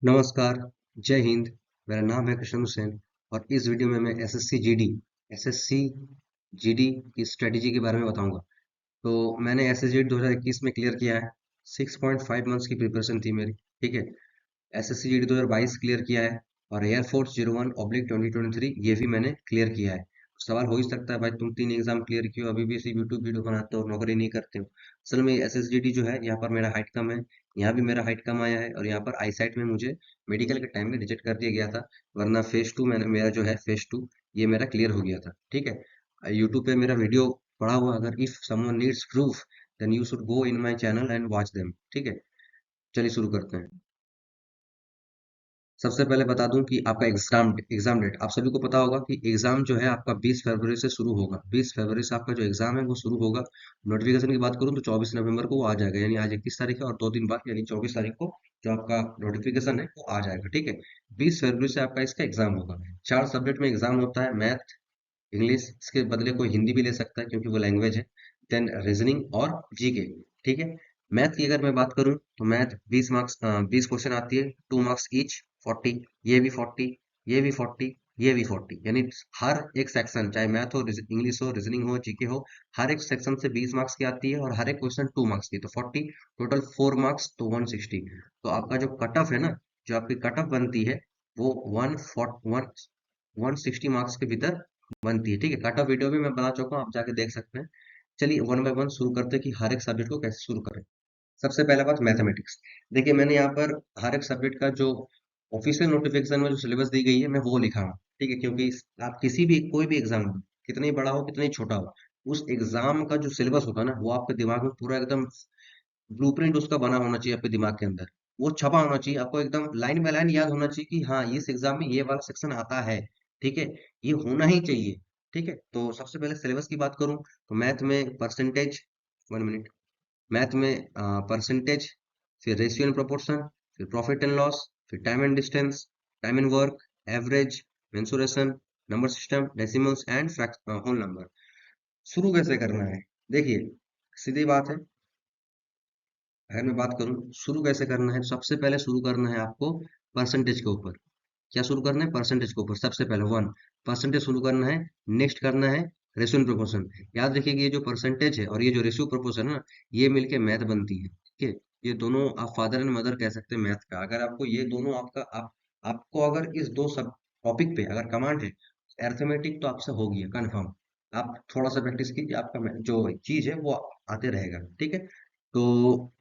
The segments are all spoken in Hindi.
नमस्कार, जय हिंद। मेरा नाम है कृष्ण हुसैन और इस वीडियो में मैं एसएससी जीडी की स्ट्रेटेजी के बारे में बताऊंगा। तो मैंने एसएससी जीडी 2021 में क्लियर किया है। 6.5 मंथ्स की प्रिपरेशन थी मेरी। ठीक है। एसएससी जीडी 2022 क्लियर किया है और एयरफोर्स 01/2023 ये भी मैंने क्लियर किया है। सवाल हो ही सकता है, भाई तुम 3 एग्जाम क्लियर किए हो, अभी भी सिर्फ यूट्यूब वीडियो बनाते हो, नौकरी नहीं करते हो। असल में एसएसजीडी जो है, यहाँ पर मेरा हाइट कम है। यहाँ भी मेरा हाइट कम आया है और यहाँ पर आईसाइट में मुझे मेडिकल के टाइम में रिजेक्ट कर दिया गया था। वरना फेज 2 मैंने मेरा जो है फेज 2 ये मेरा क्लियर हो गया था। ठीक है। यूट्यूब पे मेरा वीडियो पड़ा हुआ, अगर if someone needs proof then you should go in my channel and watch them. ठीक है। चलिए शुरू करते हैं। सबसे पहले बता दूं कि आपका एग्जाम डेट आप सभी को पता होगा कि एग्जाम जो है आपका 20 फरवरी से शुरू होगा। 20 फरवरी से आपका जो एग्जाम है वो शुरू होगा। नोटिफिकेशन की बात करूं तो 24 नवंबर को वो आ जाएगा, यानी आज 21 तारीख है और 2 दिन बाद यानी 24 तारीख को जो आपका नोटिफिकेशन है वो आ जाएगा। ठीक है। 20 फरवरी से आपका इसका एग्जाम होगा। 4 सब्जेक्ट में एग्जाम होता है, मैथ, इंग्लिश, इसके बदले कोई हिंदी भी ले सकता है क्योंकि वो लैंग्वेज है। देन रीजनिंग और जीके। ठीक है। मैथ की अगर मैं बात करूं तो मैथ 20 मार्क्स, 20 क्वेश्चन आती है, 2 मार्क्स ईच, 40। ये भी 40, ये भी 40, ये भी 40, यानी हर एक सेक्शन, चाहे मैथ हो, इंग्लिश हो, रीजनिंग हो, जीके हो, हर एक सेक्शन से 20 मार्क्स की आती है और हर एक क्वेश्चन 2 मार्क्स की, तो 40, टोटल 4 मार्क्स तो 160। तो आपका जो कट ऑफ है ना, जो आपकी कट ऑफ बनती है वो 160 मार्क्स के भीतर बनती है। ठीक है। कट ऑफ वीडियो भी मैं बना चुका हूँ, आप जाके देख सकते हैं। चलिए वन बाय वन शुरू करते हैं कि हर एक सब्जेक्ट को कैसे शुरू करें। सबसे पहला बात मैथमेटिक्स। देखिए मैंने यहाँ पर हर एक सब्जेक्ट का जो ऑफिशियल नोटिफिकेशन में जो सिलेबस दी गई है मैं वो लिखा हूँ। ठीक है। क्योंकि आप किसी भी कोई भी एग्जाम हो, कितना ही बड़ा हो कितना ही छोटा हो, उस एग्जाम का जो सिलेबस होता है ना वो आपके दिमाग में पूरा एकदम ब्लूप्रिंट उसका बना होना चाहिए आपके दिमाग के अंदर। वो छपा होना चाहिए, आपको एकदम लाइन बाय लाइन याद होना चाहिए कि हाँ इस एग्जाम में ये वाला सेक्शन आता है। ठीक है। ये होना ही चाहिए। ठीक है। तो सबसे पहले सिलेबस की बात करूं तो मैथ में परसेंटेज, 1 मिनट, मैथ में परसेंटेज, फिर रेशियो एंड प्रोपोर्शन, फिर प्रॉफिट एंड लॉस, फिर time and distance, time and work, average, mensuration, number system, decimals and whole number. शुरू कैसे करना है? देखिए सीधी बात है। अगर मैं बात करूं शुरू कैसे करना है, सबसे पहले शुरू करना है आपको परसेंटेज के ऊपर। क्या शुरू करना है? परसेंटेज के ऊपर। सबसे पहले 1 परसेंटेज शुरू करना है। नेक्स्ट करना है रेशियो प्रोपोर्शन। याद रखिए कि ये जो परसेंटेज है और ये जो रेशियो प्रोपोर्शन है ना, ये मिलके मैथ बनती है। ठीक है। ये दोनों आप फादर एंड मदर कह सकते हैं मैथ का। अगर आपको ये दोनों आपको अगर इस दो सब टॉपिक पे अगर कमांड है, अर्थमेटिक तो आपसे हो गया कंफर्म। आप थोड़ा सा प्रैक्टिस कीजिए, आपका जो चीज है वो आते रहेगा। ठीक है। तो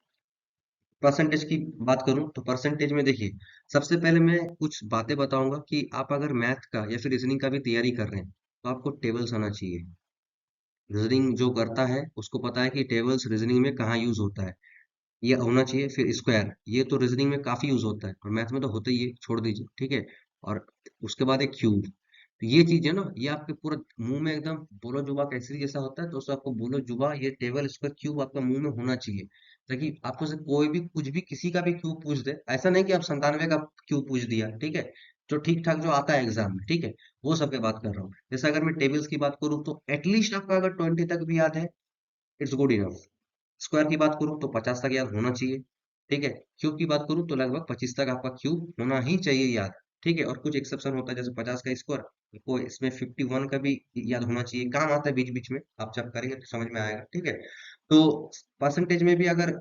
परसेंटेज की बात करूं तो परसेंटेज में देखिए, सबसे पहले मैं कुछ बातें बताऊंगा कि आप अगर मैथ का या फिर रीजनिंग का भी तैयारी कर रहे हैं तो आपको टेबल्स आना चाहिए। रीजनिंग जो करता है उसको पता है कि टेबल्स रीजनिंग में कहाँ यूज होता है, ये होना चाहिए। फिर स्क्वायर, ये तो रीजनिंग में काफी यूज होता है और मैथ में तो होता ही है, छोड़ दीजिए। ठीक है। और उसके बाद एक क्यूब। तो ये चीज है ना, ये आपके पूरा मुंह में एकदम बोलो जुबा कैसे जैसा होता है, तो उसको आपको बोलो जुबा, ये टेबल स्क्वायर क्यूब आपका मुंह में होना चाहिए। ताकि आपको से कोई भी कुछ भी किसी का भी क्यूब पूछ दे, ऐसा नहीं कि आप 97 का क्यूब पूछ दिया। ठीक है। जो ठीक ठाक जो आता है एग्जाम में। ठीक है। वो सबके बात कर रहा हूँ। जैसे अगर मैं टेबल्स की बात करूँ तो एटलीस्ट आपका अगर 20 तक भी याद है, इट्स गुड इनफ। स्क्वायर की बात करूं तो 50 तक याद होना चाहिए। ठीक है। क्यूब की बात करूं तो लगभग 25 तक आपका क्यूब होना ही चाहिए याद। ठीक है। और कुछ एक्सेप्शन होता है, जैसे 50 का स्क्वायर, आपको इसमें 51 का भी याद होना चाहिए, काम आता है बीच बीच में, आप जब करेंगे तो समझ में आएगा। ठीक है। तो परसेंटेज में भी अगर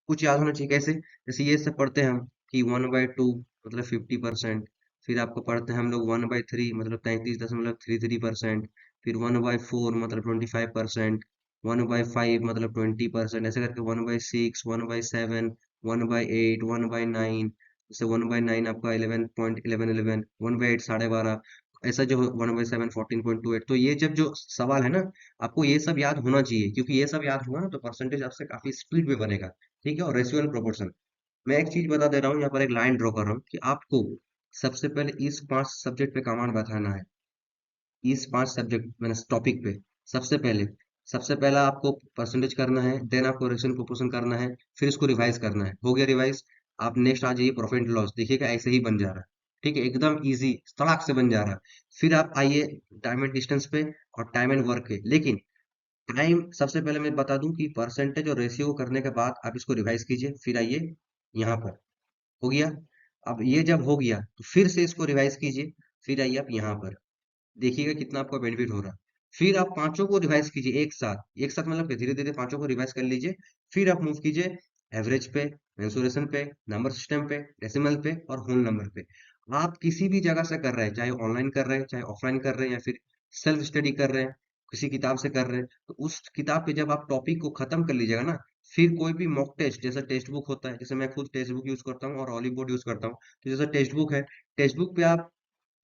कुछ याद होना चाहिए, कैसे? जैसे ये सब पढ़ते हैं हम कि 1/2 मतलब 50%। फिर आपको पढ़ते हैं हम लोग 1/3 मतलब 33.33%। फिर 1/4 मतलब 25%। 1/5 मतलब 20%। ऐसे करके 1/6, 1/7, 1/8, 1/9, जैसे 1/9 आपका 11.1111, 1/8 12.5, ऐसा जो 1/7 14.28। तो ये जब जो सवाल है ना, आपको ये सब याद होना चाहिए, क्योंकि ये सब याद हुआ ना तो परसेंटेज आपसे काफी स्पीड में बनेगा। ठीक है। और रेशियो एंड प्रोपोर्शन, मैं एक चीज बता दे रहा हूँ, यहाँ पर एक लाइन ड्रॉ कर रहा हूँ कि आपको सबसे पहले इस 5 सब्जेक्ट पे कमांड बताना है। इस 5 सब्जेक्ट मैंने टॉपिक पे सबसे पहले, सबसे पहला आपको परसेंटेज करना है, देन आपको रेशियो एंड प्रोपोर्शन करना है, फिर इसको रिवाइज करना है। हो गया रिवाइज। आप नेक्स्ट आ जाइए प्रॉफिट एंड लॉस, देखिएगा ऐसे ही बन जा रहा है। ठीक है। एकदम इजी तड़ाक से बन जा रहा है। फिर आप आइए टाइम एंड डिस्टेंस पे और टाइम एंड वर्क पे। लेकिन टाइम सबसे पहले मैं बता दूं कि परसेंटेज और रेशियो करने के बाद आप इसको रिवाइज कीजिए, फिर आइए यहाँ पर। हो गया। अब ये जब हो गया तो फिर से इसको रिवाइज कीजिए। फिर आइए आप यहाँ पर, देखिएगा कितना आपका बेनिफिट हो रहा है। फिर आप पांचों को रिवाइज कीजिए एक साथ मतलब कि धीरे धीरे पांचों को रिवाइज कर लीजिए। फिर आप मूव कीजिए एवरेज पे, मेंसुरेशन पे, नंबर सिस्टम पे, डेसिमल पे और होल नंबर पे। आप किसी भी जगह से कर रहे हैं, चाहे ऑनलाइन कर रहे हैं, चाहे ऑफलाइन कर रहे हैं, या फिर सेल्फ स्टडी कर रहे हैं, किसी किताब से कर रहे हैं, तो उस किताब पे जब आप टॉपिक को खत्म कर लीजिएगा ना, फिर कोई भी मॉक टेस्ट जैसा टेक्स्ट बुक होता है, जैसे मैं खुद टेक्स्ट बुक यूज करता हूँ और हॉली बोर्ड यूज करता हूँ, तो जैसा टेक्स्ट बुक है, टेक्स्ट बुक पे आप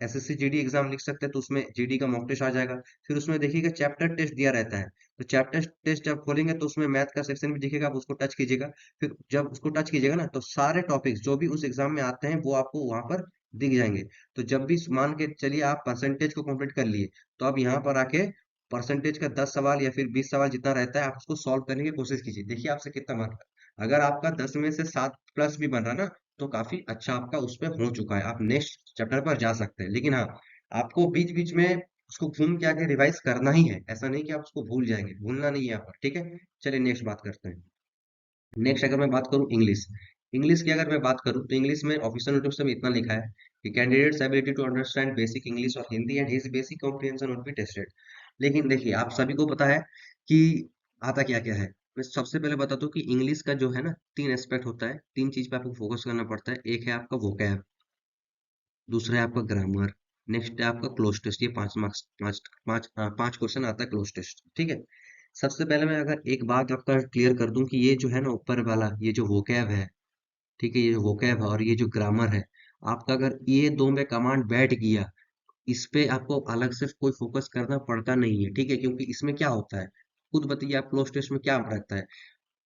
एसएससी जीडी एग्जाम लिख सकते हैं, तो उसमें जीडी का मॉक टेस्ट आ जाएगा। फिर उसमें देखिएगा चैप्टर टेस्ट दिया रहता है, तो चैप्टर टेस्ट जब खोलेंगे तो उसमें मैथ का सेक्शन भी दिखेगा, आप उसको टच कीजिएगा। फिर जब उसको टच कीजिएगा ना, तो सारे टॉपिक्स जो भी उस एग्जाम में आते हैं वो आपको वहां पर दिख जाएंगे। तो जब भी मान के चलिए आप परसेंटेज को कंप्लीट कर लिए, तो आप यहाँ पर आके परसेंटेज का 10 सवाल या फिर 20 सवाल जितना रहता है, आप उसको सॉल्व करने की कोशिश कीजिए। देखिए आपसे कितना मार्क, अगर आपका 10 में से 7 प्लस भी बन रहा ना, तो काफी अच्छा आपका उस पे हो चुका है, आप नेक्स्ट चैप्टर पर जा सकते हैं। लेकिन हाँ, आपको बीच बीच में उसको घूम के आके रिवाइज करना ही है, ऐसा नहीं कि आप उसको भूल जाएंगे, भूलना नहीं है यहाँ पर, ठीक है। चलिए नेक्स्ट बात करते हैं। नेक्स्ट अगर मैं बात करूँ इंग्लिश, इंग्लिश की अगर मैं बात करूँ तो इंग्लिश में ऑफिशियल नोटिस में इतना लिखा है कि candidates ability to understand basic English और Hindi and his basic comprehension would be tested. लेकिन देखिए आप सभी को पता है कि आता क्या क्या है। मैं सबसे पहले बता दूं कि इंग्लिश का जो है ना, तीन एस्पेक्ट होता है, तीन चीज पे आपको फोकस करना पड़ता है। एक है आपका वोकैब, दूसरा है आपका ग्रामर, नेक्स्ट है आपका क्लोज टेस्ट। ये 5 मार्क्स, पांच क्वेश्चन आता है क्लोज टेस्ट, ठीक है। सबसे पहले मैं अगर एक बात आपका क्लियर कर दूं कि ये जो है ना ऊपर वाला, ये जो वोकैब है, ठीक है, ये जो वोकैब है और ये जो ग्रामर है, आपका अगर ये दो में कमांड बैठ गया, इस पे आपको अलग से कोई फोकस करना पड़ता नहीं है, ठीक है। क्योंकि इसमें क्या होता है, खुद बताइए आप, क्लोज टेस्ट में क्या रहता है,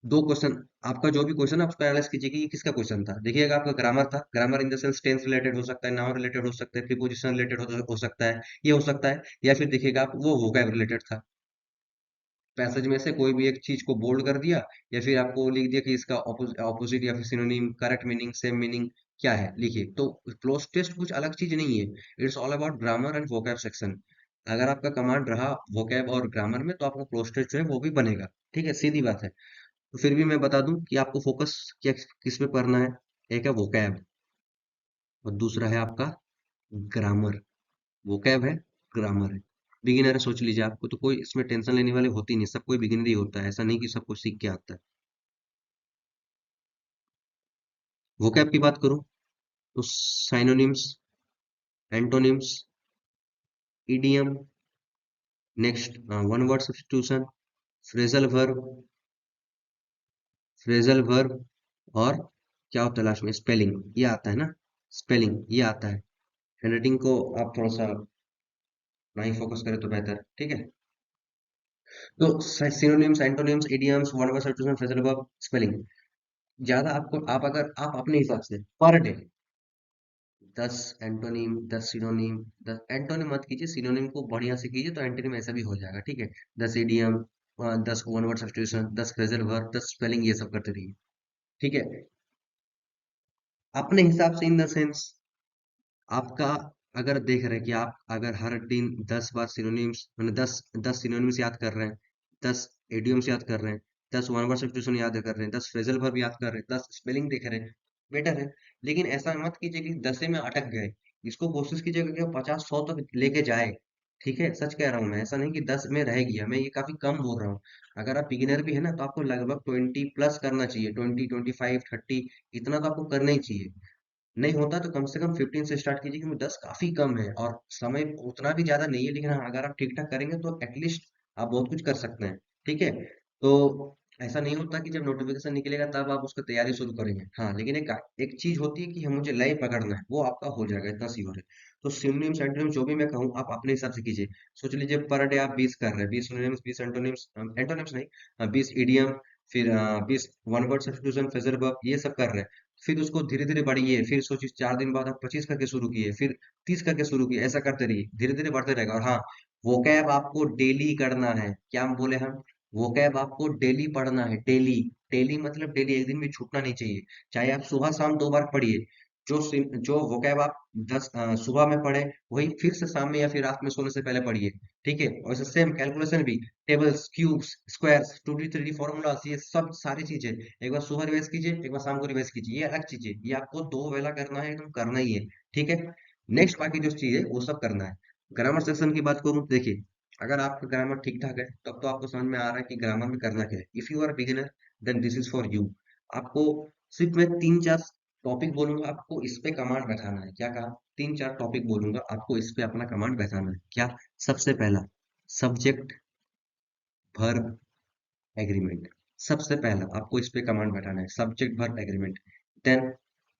दो क्वेश्चन, आपका जो भी क्वेश्चन है उसको एनालाइज कीजिए कि ये किसका क्वेश्चन था। देखिएगा आपका ग्रामर था, grammar in the sense tense related हो सकता है, नाउन रिलेटेड हो सकता है, प्रीपोजिशन रिलेटेड हो सकता है, ये हो सकता है। या फिर देखिएगा आप वो वोकैब रिलेटेड था, पैसेज में से कोई भी एक चीज को बोल्ड कर दिया, या फिर आपको लिख दिया कि इसका ऑपोजिट या फिर synonym, correct meaning, same meaning क्या है, लिखिए। तो क्लोज टेस्ट कुछ अलग चीज नहीं है, it's all about grammar and vocab section. अगर आपका कमांड रहा वोकैब और ग्रामर में, तो आपका क्लोज टेस्ट जो है वो भी बनेगा, ठीक है, सीधी बात है। तो फिर भी मैं बता दूं कि आपको फोकस क्या किस पे करना है। एक है वोकैब और दूसरा है आपका ग्रामर। वोकैब है, ग्रामर है। बिगिनर है, सोच लीजिए, आपको तो कोई इसमें टेंशन लेने वाली होती नहीं, सब कोई बिगिनर ही होता है, ऐसा नहीं कि सब कुछ सीख के आता है। वोकैब की बात करूं तो synonyms, antonyms, idiom, next one word substitution, phrasal verb, phrasal verb, और क्या होता है लास्ट में, स्पेलिंग, ये आता है ना, स्पेलिंग ये आता है। हैंडराइटिंग को आप थोड़ा सा नहीं फोकस करें तो बेहतर, ठीक है। तो synonyms, antonyms, idioms, one word substitution, phrasal verb, spelling, ज्यादा आपको, आप अगर आप अपने हिसाब से per day 10 antonym, 10 synonym, 10 antonym मत कीजिए, सिनोनिम को बढ़िया से कीजिए, तो एंटोनिम ऐसा भी हो जाएगा, ठीक है। 10 idiom, 10 one word substitution, 10 phrasal verb, 10 spelling, ये सब करते रहिए, ठीक है। अपने हिसाब से इन द सेंस, आपका अगर देख रहे हैं कि आप अगर हर दिन 10 बार सिनोनिम्स, मैंने दस 10 सिनोनिम्स याद कर रहे हैं, 10 इडियम्स याद कर रहे हैं, 10 वन वर्ड सब्स्टिट्यूशन याद कर रहे हैं, 10 फ्रेजल वर्ब याद कर रहे हैं, 10 स्पेलिंग देख रहे हैं, बेटर है। लेकिन ऐसा मत कीजिए कि 10 में अटक गए, इसको कोशिश कीजिएगा कि 50 100 तक लेके जाए, ठीक है। सच कह रहा हूँ मैं, ऐसा नहीं कि 10 में रह गया, मैं ये काफी कम बोल रहा हूँ। अगर आप बिगिनर भी है ना, तो आपको लगभग 20 प्लस करना चाहिए, 20 25 30, इतना तो आपको करना ही चाहिए। नहीं होता तो कम से कम 15 से स्टार्ट कीजिए, क्योंकि 10 काफी कम है और समय उतना भी ज्यादा नहीं है। लेकिन हाँ, अगर आप ठीक ठाक करेंगे तो एटलीस्ट आप बहुत कुछ कर सकते हैं, ठीक है। तो ऐसा नहीं होता कि जब नोटिफिकेशन निकलेगा तब आप उसकी तैयारी शुरू करेंगे, हाँ। लेकिन एक एक चीज होती है कि हम, मुझे लय पकड़ना है, वो आपका हो जाएगा, इतना सीवर है। तो सिनोनिम्स एंटोनिम्स जो भी मैं कहूँ, आप अपने हिसाब से कीजिए। सोच लीजिए पर डे आप 20 कर रहे हैं, 20 सिनोनिम्स, 20 एंटोनिम्स, एंटोनिम्स नहीं, 20 इडियम, फिर 20 one word substitution, phrasal verb, ये सब कर रहे हैं। फिर उसको धीरे धीरे बढ़िए, फिर सोचिए 4 दिन बाद आप 25 करके शुरू किए, फिर 30 करके शुरू किए, ऐसा करते रहिए, धीरे धीरे बढ़ते रहेगा। और हाँ, वोकैब आपको डेली करना है, क्या हम बोले हम, वोकैब आपको डेली पढ़ना है, डेली। डेली मतलब डेली, एक दिन भी छूटना नहीं चाहिए। चाहे आप सुबह शाम 2 बार पढ़िए, जो वोकैब आप सुबह में पढ़े वही फिर से शाम में या फिर रात में सोने से पहले पढ़िए। ठीक है, और इसे सेम कैलकुलेशन भी, tables, cubes, squares, 2D 3D formulas, ये सब सारी चीजें एक बार सुबह रिवाइज कीजिए, एक बार शाम को रिवाइज कीजिए। ये अलग चीजें, ये आपको 2 वेला करना है, एकदम करना ही है। ठीक है, नेक्स्ट बाकी जो चीज है वो सब करना है। ग्रामर सेक्शन की बात करूँ, देखिए अगर आपका ग्रामर ठीक ठाक है तब तो आपको समझ में आ रहा है कि ग्रामर में करना क्या है। If you are beginner then this is for you. आपको सिर्फ मैं 3-4 टॉपिक बोलूंगा, आपको इस पे कमांड बैठाना है। क्या कहा? 3-4 टॉपिक बोलूंगा, आपको इस पे अपना कमांड बैठाना है। क्या? सबसे पहला, सब्जेक्ट वर्ब एग्रीमेंट। सबसे पहला आपको इस पे कमांड बैठाना है, subject verb agreement. Then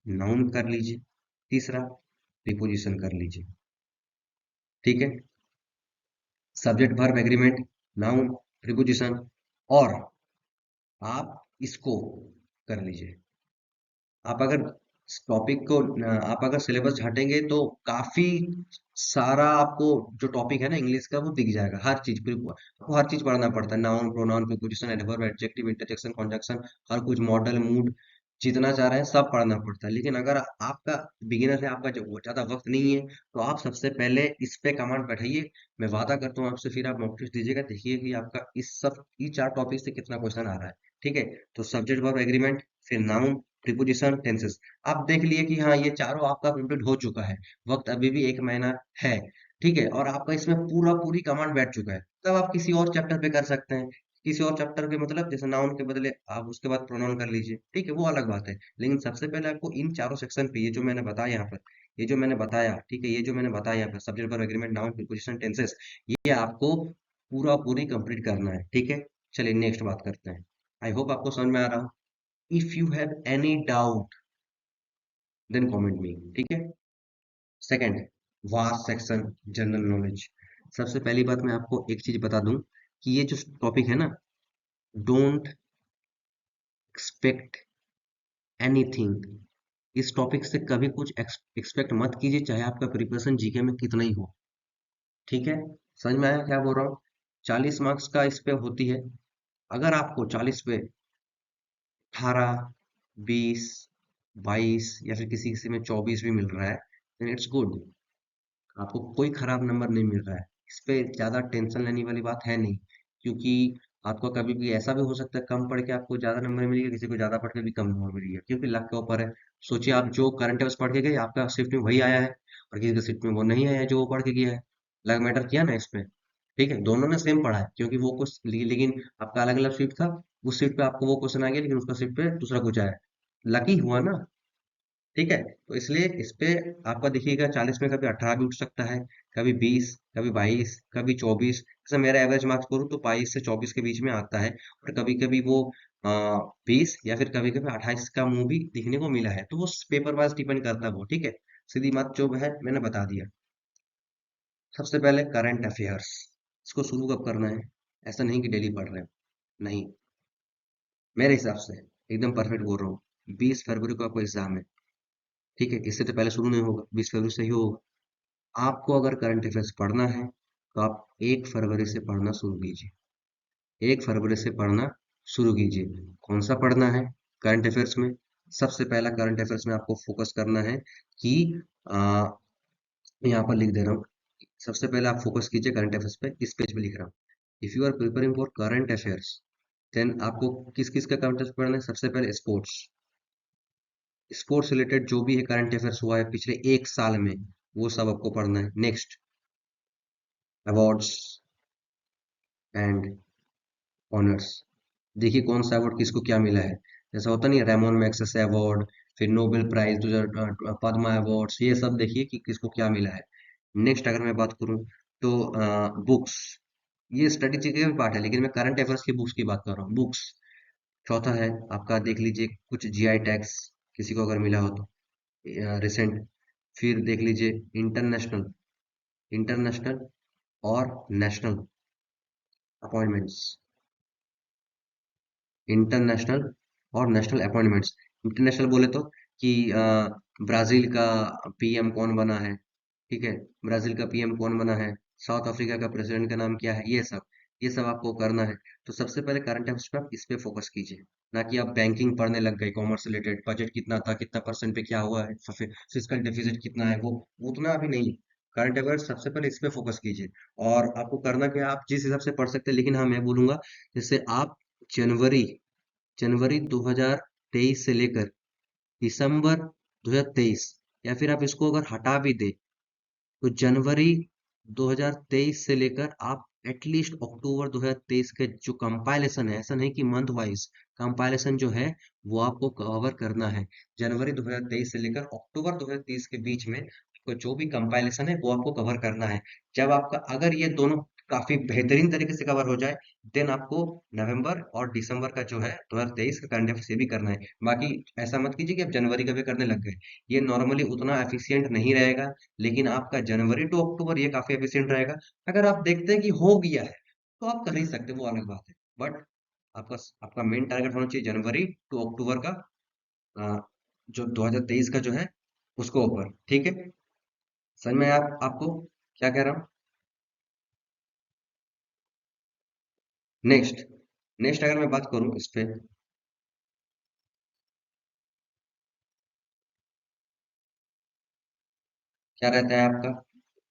noun कर लीजिए, तीसरा प्रीपोजिशन कर लीजिए। ठीक है, subject verb agreement, noun, preposition, और आप इसको कर लीजिए। आप अगर टॉपिक को आप अगर सिलेबस झाटेंगे तो काफी सारा आपको जो टॉपिक है ना इंग्लिश का वो दिख जाएगा। हर चीज आपको हर चीज पढ़ना पड़ता है, noun, pronoun, preposition, adverb, adjective, interjection, conjunction, हर कुछ, मॉडल, मूड, जितना चाह रहे हैं सब पढ़ना पड़ता है। लेकिन अगर आपका बिगिनर है, आपका जो ज्यादा वक्त नहीं है, तो आप सबसे पहले इस पे कमांड बैठाइए। मैं वादा करता हूँ आपसे, फिर आप मॉक टेस्ट दीजिएगा, देखिए कि आपका ये 4 टॉपिक से कितना क्वेश्चन आ रहा है। ठीक है, तो सब्जेक्ट वर्ब एग्रीमेंट, फिर नाउन, प्रीपोजिशन, टेंसेस, आप देख लिए कि हाँ ये चारों आपका कंप्लीट हो चुका है। वक्त अभी भी 1 महीना है। ठीक है, और आपका इसमें पूरा पूरी कमांड बैठ चुका है। तब आप किसी और चैप्टर पे कर सकते हैं। किसी और चैप्टर पे मतलब जैसे नाउन के बदले आप उसके बाद प्रोनाउन कर लीजिए। ठीक है, वो अलग बात है। लेकिन सबसे पहले आपको इन चारों सेक्शन पे, ये जो मैंने बताया यहाँ पर, ये जो मैंने बताया, ठीक है, ये जो मैंने बताया यहाँ पर, subject verb agreement, noun, preposition, tenses, ये आपको पूरा पूरी कंप्लीट करना है। ठीक है, चलिए नेक्स्ट बात करते हैं। आई होप आपको समझ में आ रहा हो। If you have any doubt then comment me. ठीक है, second, vast section, general knowledge. सबसे पहली बात मैं आपको एक चीज बता दूं कि ये जो टॉपिक है ना, डोंट एक्सपेक्ट एनीथिंग। इस टॉपिक से कभी कुछ एक्सपेक्ट मत कीजिए, चाहे आपका प्रिपरेशन जीके में कितना ही हो। ठीक है, समझ में आया क्या बोल रहा हूँ? 40 मार्क्स का इस पे होती है। अगर आपको 40 पे 18, 20, 22 या फिर किसी किसी में 24 भी मिल रहा है, देन इट्स गुड। आपको कोई खराब नंबर नहीं मिल रहा है। इस पे ज्यादा टेंशन लेने वाली बात है नहीं, क्योंकि आपको कभी भी ऐसा भी हो सकता है कम पढ़ के आपको ज्यादा नंबर मिलेगा, किसी को ज्यादा पढ़ के भी कम नंबर मिलेगा, क्योंकि लक के ऊपर है। सोचिए आप जो करंट अफेयर्स पढ़ के गए, आपका शिफ्ट में वही आया है, और किसी का शिफ्ट में वो नहीं आया है जो वो पढ़ के गया है। लक मैटर किया ना इसमें। ठीक है, दोनों ने सेम पढ़ा है, क्योंकि वो कुछ लेकिन आपका अलग अलग शिफ्ट था। उस शिफ्ट पे आपको वो क्वेश्चन आ गया, लेकिन उसका शिफ्ट पे दूसरा कुछ आया। लकी हुआ ना। ठीक है, तो इसलिए इस पे आपका देखिएगा 40 में कभी 18 भी उठ सकता है, कभी 20, कभी 22, कभी 24। जैसे मेरा एवरेज मार्क्स करूँ तो 22 से 24 के बीच में आता है, और कभी कभी वो 20 या फिर कभी कभी 28 का मुंह भी दिखने को मिला है। तो वो पेपर वाइज डिपेंड करता है वो। ठीक है, सीधी बात जो है मैंने बता दिया। सबसे पहले करंट अफेयर्स, इसको शुरू कब करना है? ऐसा नहीं कि डेली पढ़ रहे हो, नहीं। मेरे हिसाब से एकदम परफेक्ट बोल रहा हूँ, 20 फरवरी को आपको एग्जाम है। ठीक है, इससे तो पहले शुरू नहीं होगा, 20 फरवरी से ही होगा। आपको अगर करंट अफेयर्स पढ़ना है तो आप 1 फरवरी से पढ़ना शुरू कीजिए। 1 फरवरी से पढ़ना शुरू कीजिए। कौन सा पढ़ना है करंट अफेयर्स में? सबसे पहला करंट अफेयर्स में आपको फोकस करना है कि आ, यहाँ पर लिख दे रहा हूँ। सबसे पहले आप फोकस कीजिए करंट अफेयर्स पे, इस पेज पे लिख रहा हूँ। If you are preparing for current affairs, then आपको किस किस का करंट अफेयर्स पढ़ना है? सबसे पहले स्पोर्ट्स, स्पोर्ट्स रिलेटेड जो भी है करंट अफेयर्स हुआ है पिछले 1 साल में, वो सब आपको पढ़ना है। Next, awards and honours. देखिए कौन सा अवार्ड किसको क्या मिला है। जैसा होता नहीं, रेमोन मैग्सेसे अवार्ड, फिर नोबेल प्राइज 2000, पद्मा अवार्ड्स, ये सब देखिए कि किसको क्या मिला है। नेक्स्ट अगर मैं बात करूं तो बुक्स, ये स्टडी के भी पार्ट है, लेकिन मैं करंट अफेयर्स की बुक्स की बात कर रहा हूँ। बुक्स, चौथा है आपका, देख लीजिए कुछ जीआई टैग्स किसी को अगर मिला हो तो रिसेंट। फिर देख लीजिए इंटरनेशनल, इंटरनेशनल और नेशनल अपॉइंटमेंट्स, इंटरनेशनल और नेशनल अपॉइंटमेंट्स। इंटरनेशनल बोले तो कि ब्राजील का पीएम कौन बना है। ठीक है, ब्राजील का पीएम कौन बना है, साउथ अफ्रीका का प्रेसिडेंट का नाम क्या है, ये सब। ये सब आपको करना है। तो सबसे पहले करंट अफेयर्स पे आप इस पे फोकस कीजिए, ना कि आप बैंकिंग पढ़ने लग गए, कॉमर्स रिलेटेड बजट कितना था, कितना परसेंट पे क्या हुआ है, फिजिकल डेफिसिट कितना है, वो उतना अभी नहीं। करंट अफेयर्स सबसे पहले इस पे फोकस कीजिए। और आपको करना क्या है, आप जिस हिसाब से पढ़ सकते हैं, लेकिन हाँ मैं बोलूंगा जैसे आप जनवरी जनवरी 2023 से लेकर दिसंबर 2023, या फिर आप इसको अगर हटा भी दे तो जनवरी 2023 से लेकर आप एटलीस्ट अक्टूबर 2023 के जो कंपाइलेशन है, ऐसा नहीं कि मंथ वाइज, कंपाइलेशन जो है वो आपको कवर करना है। जनवरी 2023 से लेकर अक्टूबर 2023 के बीच में आपको जो भी कंपाइलेशन है वो आपको कवर करना है। जब आपका अगर ये दोनों काफी बेहतरीन तरीके से कवर हो जाए, देन आपको नवंबर और दिसंबर का जो है 2023 का करंट अफेयर्स ये भी करना है। बाकी ऐसा मत कीजिए कि आप जनवरी का भी करने लग गए, ये नॉर्मली उतना एफिशिएंट नहीं रहेगा। लेकिन आपका जनवरी टू अक्टूबर ये काफी एफिशिएंट रहेगा। अगर आप देखते हैं कि हो गया है तो आप कर ही सकते हैं, वो अलग बात है। बट आपका आपका मेन टारगेट होना चाहिए जनवरी टू अक्टूबर का, अ, जो 2023 का जो है उसको ऊपर, ठीक है। समझ में आप आपको क्या कह रहा हूँ। नेक्स्ट नेक्स्ट अगर मैं बात करूं इस पे, क्या रहता है आपका,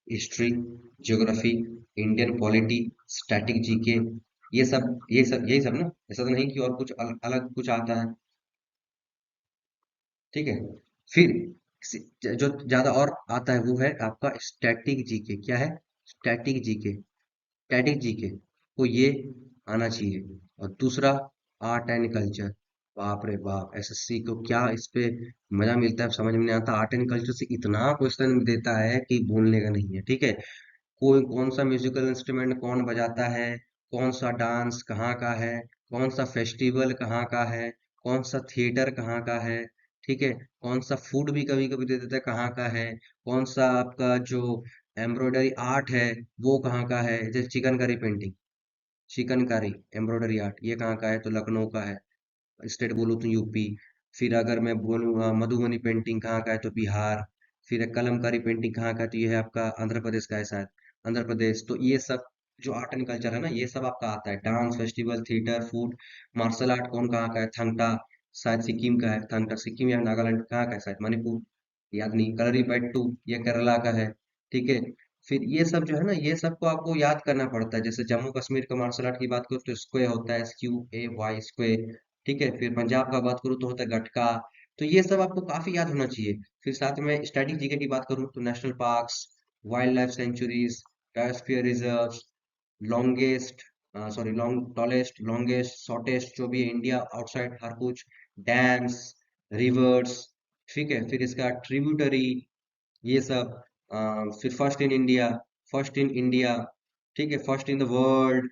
history, geography, Indian polity, static GK, ये सब यही सब ना। ऐसा तो नहीं कि और कुछ अलग कुछ आता है, ठीक है। फिर जो ज्यादा और आता है वो है आपका स्टैटिक जीके। क्या है, स्टैटिक जीके, स्टैटिक जीके को ये आना चाहिए। और दूसरा आर्ट एंड कल्चर। बाप रे बाप, एसएससी को क्या इस पे मजा मिलता है समझ में नहीं आता। आर्ट एंड कल्चर से इतना क्वेश्चन देता है कि बोलने का नहीं है, ठीक है। कोई कौन सा म्यूजिकल इंस्ट्रूमेंट कौन बजाता है, कौन सा डांस कहाँ का है, कौन सा फेस्टिवल कहाँ का है, कौन सा थिएटर कहाँ का है, ठीक है। कौन सा फूड भी कभी कभी दे देता है कहाँ का है, कौन सा आपका जो एम्ब्रॉयडरी आर्ट है वो कहाँ का है, जैसे chikankari painting, chikankari embroidery art ये कहाँ का है, तो लखनऊ का है। स्टेट बोलूँ तो यूपी। फिर अगर मैं बोलूँ मधुबनी पेंटिंग कहाँ का है, तो बिहार। फिर कलमकारी पेंटिंग कहाँ का है, तो ये है आपका आंध्र प्रदेश का है शायद, आंध्र प्रदेश। तो ये सब जो आर्ट एंड कल्चर है ना, ये सब आपका आता है। Dance, festival, theatre, food, martial art कौन कहाँ का है, थंगटा शायद सिक्किम का है, थंगटा सिक्किम या नागालैंड कहाँ का है, शायद मणिपुर, याद नहीं। कलरीपयट्टू ये केरला का है, ठीक है। फिर ये सब जो है ना, ये सबको आपको याद करना पड़ता है। जैसे जम्मू कश्मीर का मार्शल आर्ट की बात करूँ तो स्क्वे होता है, SQAY स्क्वे, ठीक है। फिर पंजाब का बात करूँ तो होता है गटका। तो ये सब आपको काफी याद होना चाहिए। फिर साथ में स्टैटिक जीके की बात करूँ तो national parks, wild life sanctuaries, biosphere reserves, longest sorry long tallest, longest, shortest जो भी है इंडिया आउटसाइड हर कुछ, डैम्स, रिवर्स, ठीक है। फिर इसका ट्रिब्यूटरी, ये सब, फिर फर्स्ट इन इंडिया, ठीक है, फर्स्ट इन द वर्ल्ड,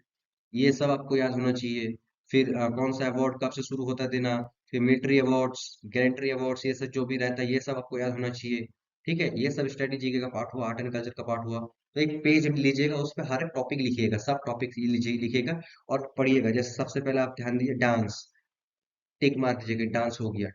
ये सब आपको याद होना चाहिए। फिर कौन सा अवार्ड कब से शुरू होता है देना, फिर मिलिट्री अवार्ड्स, गैलेंट्री अवार्ड्स, ये सब जो भी रहता है ये सब आपको याद होना चाहिए, ठीक है। ये सब स्ट्रेटेजी का पार्ट हुआ, आर्ट एंड कल्चर का पार्ट हुआ। तो एक पेज लीजिएगा, उस पर हर एक टॉपिक लिखिएगा, सब टॉपिक लिखिएगा और पढ़िएगा। जैसे सबसे पहले आप ध्यान दीजिए डांस, टिक मार दीजिए कि डांस हो गया।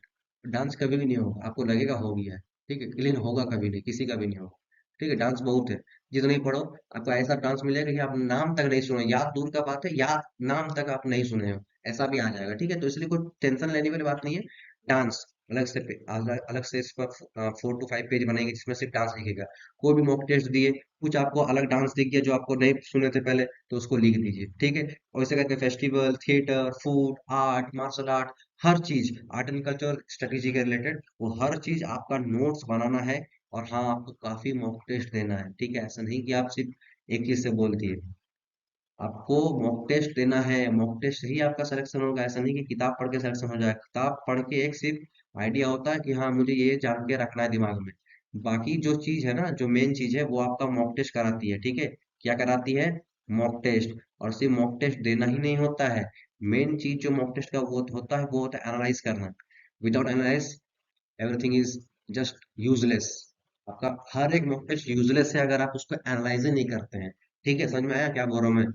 डांस कभी भी नहीं होगा, आपको लगेगा हो गया है, ठीक है, लेकिन होगा कभी नहीं, किसी का भी नहीं होगा, ठीक है। डांस बहुत है, जितना ही पढ़ो आपको ऐसा डांस मिलेगा कि आप नाम तक नहीं सुने, याद दूर का बात है, याद नाम तक आप नहीं सुने हो, ऐसा भी आ जाएगा, ठीक है। तो इसलिए कोई टेंशन लेने वाली बात नहीं है। डांस अलग से अलग से इस पर 4 to 5 पेज बनाएंगे जिसमें सिर्फ डांस लिखेगा। कोई भी मॉक टेस्ट दिए, कुछ आपको अलग डांस दिख गया जो आपको नहीं सुने थे पहले, तो उसको लिख दीजिए, ठीक है। और इसे करके festival, theatre, food, art, martial art, हर चीज, आर्ट एंड कल्चर स्ट्रेटेजी के रिलेटेड वो हर चीज आपका नोट्स बनाना है। और हाँ, आपको काफी मॉक टेस्ट देना है, ठीक है। ऐसा नहीं कि आप सिर्फ एक चीज से बोल दिए, आपको मॉक टेस्ट देना है। मॉक टेस्ट से ही आपका सिलेक्शन होगा। ऐसा नहीं कि किताब पढ़ के सिलेक्शन हो जाए। किताब पढ़ के एक सिर्फ आइडिया होता है कि हाँ मुझे ये जान के रखना है दिमाग में। बाकी जो चीज है ना, जो मेन चीज है वो आपका मॉक टेस्ट कराती है, ठीक है। क्या कराती है, मॉक टेस्ट। और सिर्फ मॉक टेस्ट देना ही नहीं होता है, मेन चीज जो मॉक टेस्ट का वो होता है वो होता है एनालाइज करना। Without analyse everything is just useless. आपका हर एक मॉक टेस्ट यूजलेस है अगर आप उसको एनालाइज ही नहीं करते हैं, ठीक है। समझ में आया क्या बोल रहा हूँ मैं।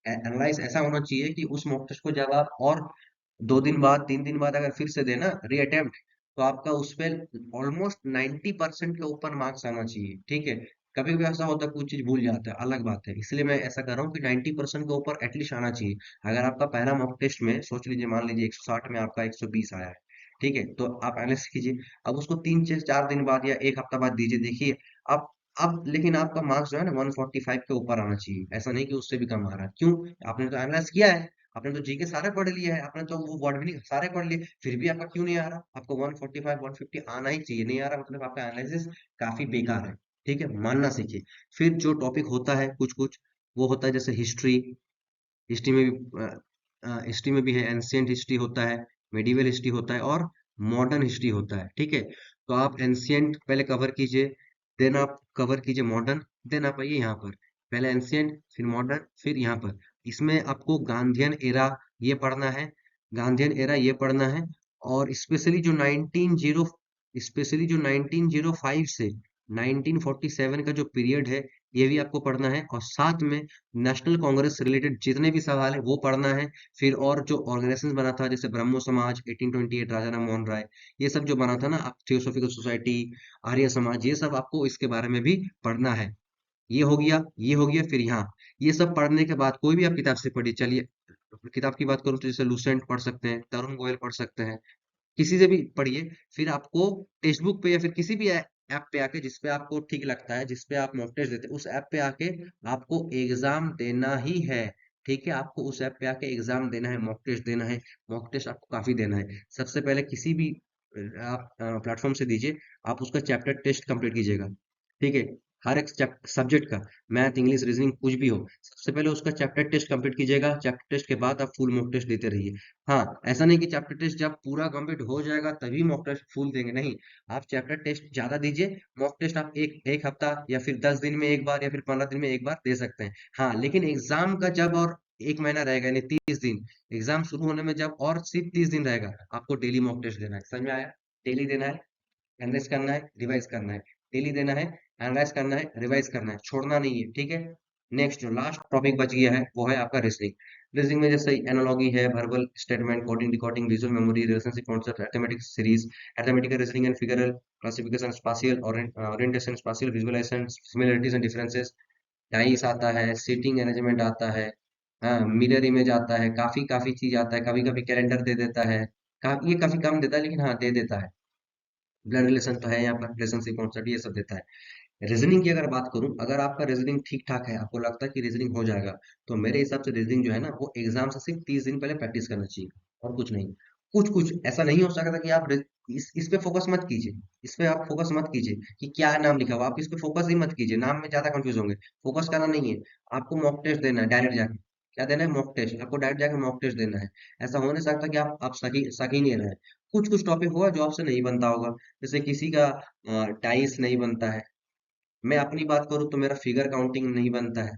एनालाइज ऐसा होना चाहिए कि उस मॉक टेस्ट को जब आप और 2 दिन बाद 3 दिन बाद अगर फिर से देना रीअटेम्प्ट, तो आपका उस पर ऑलमोस्ट 90% के ऊपर मार्क्स आना चाहिए, ठीक है। कभी कभी ऐसा होता है कुछ चीज भूल जाता है, अलग बात है, इसलिए मैं ऐसा कर रहा हूँ कि 90% के ऊपर एटलीस्ट आना चाहिए। अगर आपका पहला मॉक टेस्ट में सोच लीजिए, मान लीजिए 160 में आपका 120 आया है, ठीक है, तो आप एनालिसिस कीजिए। अब उसको 3 से 4 दिन बाद या एक हफ्ता बाद दीजिए, देखिए आप अब लेकिन आपका मार्क्स जो है ना 145 के ऊपर आना चाहिए, ऐसा नहीं कि उससे भी कम आ रहा है। क्यों? आपने तो एनालाइज किया है, आपने तो जीके सारे पढ़ लिया है, आपने तो वो वर्ड भी सारे पढ़ लिए, फिर भी आपका क्यों नहीं आ रहा? आपको 145 150 आना ही चाहिए, नहीं आ रहा मतलब आपका एनालिसिस काफी बेकार है। ठीक है, मानना सीखिए। फिर जो टॉपिक होता है कुछ कुछ, वो होता है जैसे हिस्ट्री। हिस्ट्री में भी हिस्ट्री में भी है, एंशियंट हिस्ट्री होता है, मेडिवल हिस्ट्री होता है और मॉडर्न हिस्ट्री होता है। ठीक है, तो आप एंशियंट पहले कवर कीजिए, देन आप कवर कीजिए मॉडर्न, देन आप आइए यहाँ पर, पहले एंशियंट फिर मॉडर्न फिर यहाँ पर। इसमें आपको गांधीयन एरा ये पढ़ना है, गांधीयन एरा ये पढ़ना है, और स्पेशली जो 1905 से 1947 का जो पीरियड है, ये भी आपको पढ़ना है, और साथ में नेशनल कांग्रेस से रिलेटेड जितने भी सवाल है वो पढ़ना है। फिर और जो ऑर्गेनाइजेशन बना था जैसे ब्रह्मो समाज 1828 राजा राम मोहन राय, ये सब जो बना था ना, थियोसॉफिकल सोसाइटी, आर्य समाज, ये सब आपको इसके बारे में भी पढ़ना है। ये हो गया, ये हो गया, फिर यहाँ ये सब पढ़ने के बाद कोई भी आप किताब से पढ़िए। चलिए किताब की बात करूँ तो जैसे लूसेंट पढ़ सकते हैं, तरुण गोयल पढ़ सकते हैं, किसी से भी पढ़िए। फिर आपको टेक्स्ट बुक पे या फिर किसी भी ऐप पे आके, जिस पे आपको ठीक लगता है, जिस पे आप मॉक टेस्ट देते हैं, उस ऐप पे आके आपको एग्जाम देना ही है। ठीक है, आपको उस ऐप पे आके एग्जाम देना है, मॉक टेस्ट देना है। मॉक टेस्ट आपको काफी देना है। सबसे पहले किसी भी आप प्लेटफॉर्म से दीजिए, आप उसका चैप्टर टेस्ट कंप्लीट कीजिएगा। ठीक है, हर एक सब्जेक्ट का, मैथ इंग्लिश रीजनिंग कुछ भी हो, सबसे पहले उसका चैप्टर टेस्ट कंप्लीट कीजिएगा। चैप्टर टेस्ट के बाद आप फुल मॉक टेस्ट देते रहिए। हाँ, ऐसा नहीं कि चैप्टर टेस्ट जब पूरा कंप्लीट हो जाएगा तभी मॉक टेस्ट फुल देंगे, नहीं। आप चैप्टर टेस्ट ज्यादा एक मॉक टेस्ट आप एक एक हफ्ता या फिर 10 दिन में एक बार या फिर 15 दिन में एक बार दे सकते हैं। हाँ, लेकिन एग्जाम का जब और एक महीना रहेगा यानी 30 दिन, एग्जाम शुरू होने में जब और सिर्फ 30 दिन रहेगा, आपको डेली मॉक टेस्ट देना है। समझ में आया? डेली देना है, एनालाइज करना है, रिवाइज करना है। डेली देना है, एनालाइज करना है, रिवाइज करना है, छोड़ना नहीं है। ठीक है, नेक्स्ट जो लास्ट टॉपिक बच गया है वो है आपका रीजनिंग। रीजनिंग में जैसे एनालॉगी है, verbal statement, coding decoding, visual memory, relationship concept, arithmetic series, arithmetical reasoning and figural classification, spatial orientation, spatial visualisation, similarities and differences, dice आता है, सीटिंग अरेंजमेंट आता है, हाँ, मिरर इमेज आता है, काफी काफी चीज आता है। कभी कभी कैलेंडर दे देता है, ये काफी कम देता है लेकिन हाँ दे देता है। ब्लड रिलेशन तो है यहाँ पर, रिलेशनशिप कॉन्सेप्ट ये सब देता है। रीजनिंग की अगर बात करूं, अगर आपका रीजनिंग ठीक ठाक है, आपको लगता है कि रीजनिंग हो जाएगा, तो मेरे हिसाब से रीजनिंग जो है ना, वो एग्जाम से सिर्फ 30 दिन पहले प्रैक्टिस करना चाहिए, और कुछ नहीं। कुछ कुछ ऐसा नहीं हो सकता कि आप इस पे फोकस मत कीजिए। इस पे आप फोकस मत कीजिए कि क्या नाम लिखा हुआ, आप इस पे फोकस ही मत कीजिए, नाम में ज्यादा कंफ्यूज होंगे। फोकस करना नहीं है, आपको मॉक टेस्ट देना है डायरेक्ट जाके। क्या देना है? मॉक टेस्ट, आपको डायरेक्ट जाके मॉक टेस्ट देना है। ऐसा हो नहीं सकता कि आप सकी नहीं रहे। कुछ कुछ टॉपिक होगा जो आपसे नहीं बनता होगा, जैसे किसी का डाइस नहीं बनता है, मैं अपनी बात करूँ तो मेरा फिगर काउंटिंग नहीं बनता है।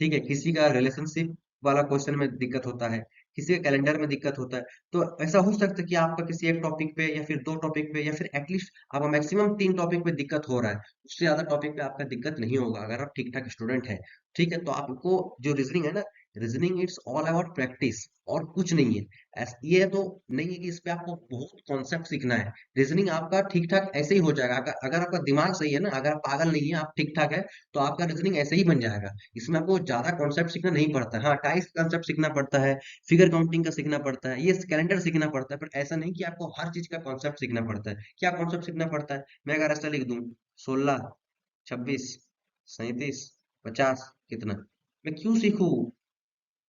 ठीक है, किसी का रिलेशनशिप वाला क्वेश्चन में दिक्कत होता है, किसी का कैलेंडर में दिक्कत होता है। तो ऐसा हो सकता है कि आपका किसी एक टॉपिक पे या फिर 2 टॉपिक पे या फिर एटलीस्ट आपका मैक्सिमम 3 टॉपिक पे दिक्कत हो रहा है, उससे ज्यादा टॉपिक पे आपका दिक्कत नहीं होगा अगर आप ठीक ठाक स्टूडेंट है। ठीक है, तो आपको जो रीजनिंग है ना, reasoning it's all about practice, और कुछ नहीं है। ये तो नहीं है कि इस पे आपको बहुत कॉन्सेप्ट सीखना है। रीजनिंग आपका ठीक ठाक ऐसे ही हो जाएगा, अगर आपका दिमाग सही है ना, अगर आप पागल नहीं है, आप ठीक ठाक है, तो आपका रीजनिंग ऐसे ही बन जाएगा। इसमें आपको ज्यादा कॉन्सेप्ट सीखना नहीं पड़ता है। हाँ, टाइस कॉन्सेप्ट सीखना पड़ता है, फिगर काउंटिंग का सीखना पड़ता है, ये कैलेंडर सीखना पड़ता है, पर ऐसा नहीं कि आपको हर चीज का कॉन्सेप्ट सीखना पड़ता है। क्या कॉन्सेप्ट सीखना पड़ता है? मैं अगर ऐसा लिख दूं, 16, 26, 37, 50, कितना, मैं क्यों सीखूं?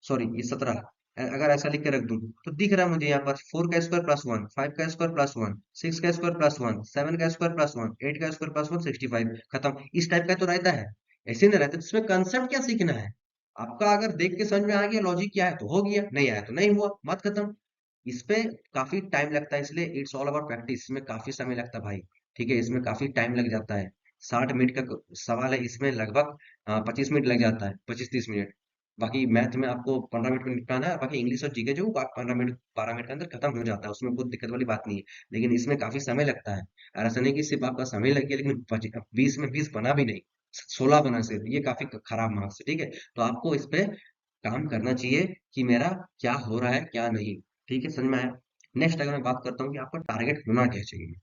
सॉरी, ये 17, अगर ऐसा लिख के रख दूं, तो दिख रहा है मुझे यहाँ पर 4 का स्क्वायर +1, 5 का स्क्वायर +1, 6 का स्क्वायर +1, 7 का स्क्वायर +1, 8 का स्क्वायर +1, 65, खत्म। इस टाइप का तो रहता है, ऐसे नहीं रहता। तो इसमें कंसेप्ट क्या सीखना है? आपका अगर देख के समझ में आ गया लॉजिक क्या है तो हो गया, नहीं आया तो नहीं हुआ, बात खत्म। इस पे काफी टाइम लगता है, इसलिए इट्स ऑल अबाउट प्रैक्टिस। इसमें काफी समय लगता है भाई। ठीक है, इसमें काफी टाइम लग जाता है। 60 मिनट का सवाल है, इसमें लगभग 25 मिनट लग जाता है, 25-30 मिनट। बाकी मैथ में आपको 15 मिनट में निपटाना है, बाकी इंग्लिश और जीके जो 15 मिनट 12 मिनट के अंदर खत्म हो जाता है, उसमें कोई दिक्कत वाली बात नहीं है। लेकिन इसमें काफी समय लगता है, और ऐसा नहीं कि सिर्फ आपका समय लग गया लेकिन 20 में 20 बना भी नहीं, 16 बना सिर्फ, ये काफी खराब मार्क्स है। ठीक है, तो आपको इस पे काम करना चाहिए कि मेरा क्या हो रहा है क्या नहीं। ठीक है, समझ में आया? नेक्स्ट अगर मैं बात करता हूँ कि आपका टारगेट होना क्या चाहिए।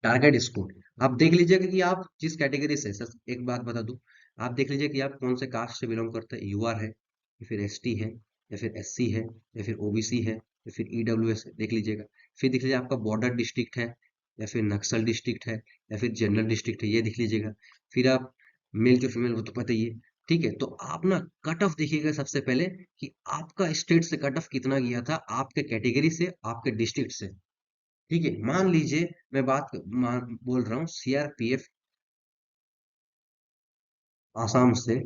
टारगेट स्कोर आप देख लीजिएगा कि आप जिस कैटेगरी से, सर एक बात बता दूं, आप देख लीजिए कि आप कौन से कास्ट से बिलोंग करते हैं, यूआर है या फिर एसटी है या फिर एससी है या फिर ओबीसी है या फिर ईडब्ल्यूएस है, देख लीजिएगा। फिर देख लीजिए आपका बॉर्डर डिस्ट्रिक्ट है या फिर नक्सल डिस्ट्रिक्ट है या फिर जनरल डिस्ट्रिक्ट है, ये देख लीजिएगा। फिर आप मेल के फीमेल वो तो पता ही है। ठीक है, तो आप ना कट ऑफ देखिएगा सबसे पहले कि आपका स्टेट से कट ऑफ कितना गया था, आपके कैटेगरी से, आपके डिस्ट्रिक्ट से। ठीक है, मान लीजिए मैं बोल रहा हूँ सीआरपीएफ आसाम से,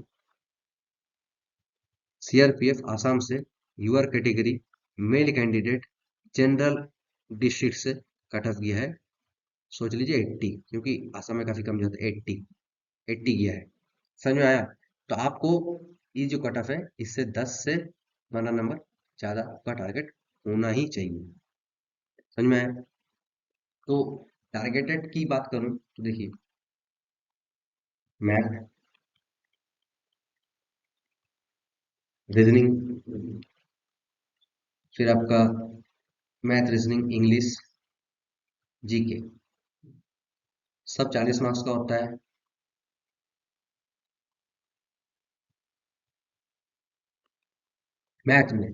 सीआरपीएफ आसाम से UR category male candidate general district से कट ऑफ गया है, सोच लीजिए 80, क्योंकि आसाम में काफी कम जाता है, 80, 80 गया है। समझ में आया? तो आपको ये जो कट ऑफ है इससे 10 से 12 नंबर ज्यादा आपका टारगेट होना ही चाहिए। समझ में आया? तो टारगेटेड की बात करूं तो देखिए, मैथ, रीजनिंग, फिर आपका मैथ, रीजनिंग, इंग्लिश, जीके, सब 40 मार्क्स का होता है। मैथ में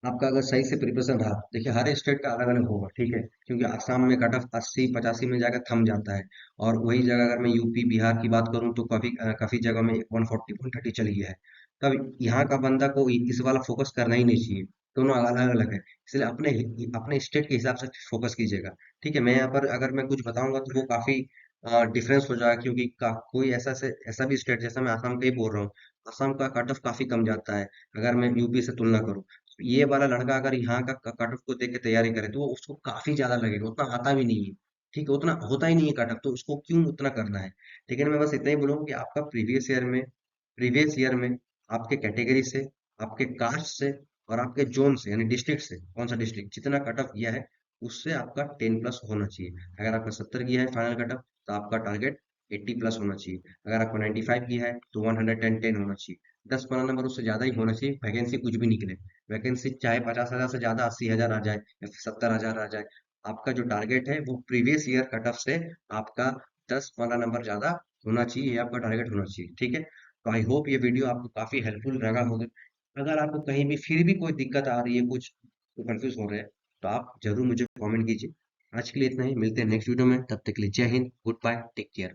आपका अगर सही से प्रिपरेशन रहा, देखिए हर स्टेट का अलग अलग होगा, ठीक है, क्योंकि आसाम में कट ऑफ 80 85 में जाकर थम जाता है। और वही जगह अगर मैं यूपी बिहार की बात करूं तो काफी जगह में 140 130 चली गया है। तब यहाँ का बंदा को इस वाला फोकस करना ही नहीं चाहिए, दोनों अलग अलग है। इसलिए अपने अपने स्टेट के हिसाब से फोकस कीजिएगा। ठीक है, मैं यहाँ पर अगर मैं कुछ बताऊंगा तो वो काफी डिफरेंस हो जाएगा, क्योंकि कोई ऐसा भी स्टेट, जैसा मैं आसाम का ही बोल रहा हूँ, आसाम का कट ऑफ काफी कम जाता है अगर मैं यूपी से तुलना करूँ। ये वाला लड़का अगर यहाँ का कट ऑफ को देख के तैयारी करे तो उसको काफी ज्यादा लगेगा, उतना आता भी नहीं है। ठीक है, उतना होता ही नहीं है कट ऑफ, तो उसको क्यों उतना करना है। लेकिन मैं बस इतना ही बोलूंगा कि आपका प्रीवियस ईयर में आपके कैटेगरी से, आपके कास्ट से और आपके जोन से यानी डिस्ट्रिक्ट से, कौन सा डिस्ट्रिक्ट जितना कट ऑफ किया है उससे आपका 10+ होना चाहिए। अगर आपका 70 किया है फाइनल कट ऑफ तो आपका टारगेट 80+ होना चाहिए। अगर आपको 95 किया है तो 110 होना चाहिए। 10 15 नंबर उससे ज्यादा ही होना चाहिए, वैकेंसी कुछ भी निकले। वैकेंसी चाहे 50,000 से ज्यादा 80,000 आ जाए या फिर 70,000 आ जाए, आपका जो टारगेट है वो प्रीवियस ईयर कट ऑफ से आपका 10 15 नंबर ज्यादा होना चाहिए, ये आपका टारगेट होना चाहिए। ठीक है, तो आई होप ये वीडियो आपको काफी हेल्पफुल लगा होगा। अगर आपको कहीं भी फिर भी कोई दिक्कत आ रही है, कुछ कंफ्यूज हो रहे हैं, तो आप जरूर मुझे कमेंट कीजिए। आज के लिए इतना ही, मिलते हैं नेक्स्ट वीडियो में, तब तक के लिए जय हिंद, गुड बाय, टेक केयर।